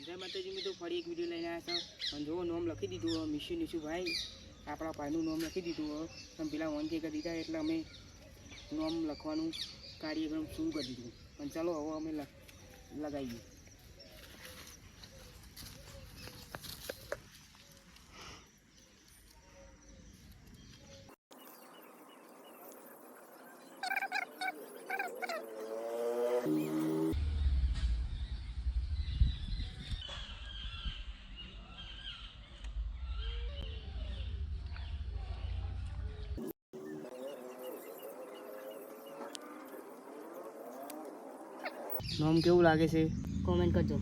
જય માતાજી મિત્રો ફરી એક વિડીયો લઈને આવ્યા છો અને જો નામ લખી દીધું નિશુભાઈ આપણા ભાઈનું નામ લખી દીધું અને પેલા વન કે દીધા એટલે અમે નામ લખવાનું કાર્યક્રમ શરૂ કરી દીધું અને ચાલો હવે અમે લગાવીએ. નામ કેવું લાગે છે કોમેન્ટ કરજો.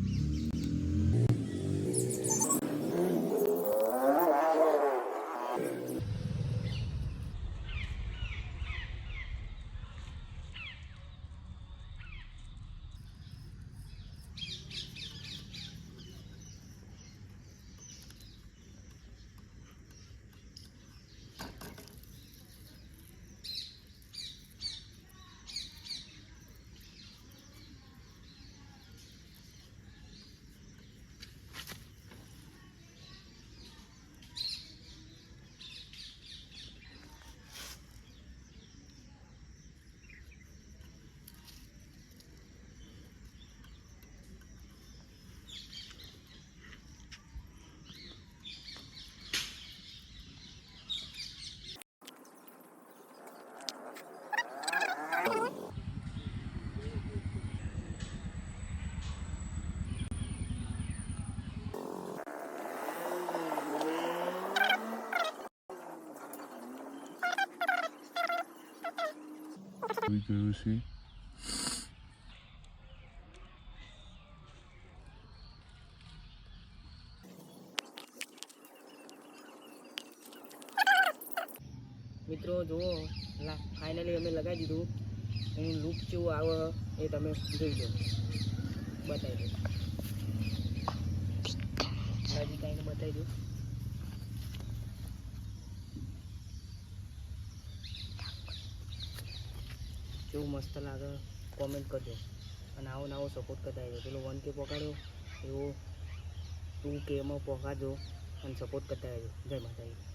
We go see. મિત્રો જુઓ ફાઇનલી અમે લગાવી દીધું. એનું લુક કેવું આવે એ તમે જોઈ લો, બતાવી દો. હજી કાંઈને બતાવી દો. કેવું મસ્ત લાગે કોમેન્ટ કરજો અને આવો નવો સપોર્ટ કરતા રહેજો. પેલો 1K પકડ્યો એવો 2K માં પકડજો અને સપોર્ટ કરતા રહેજો. જય માતાજી.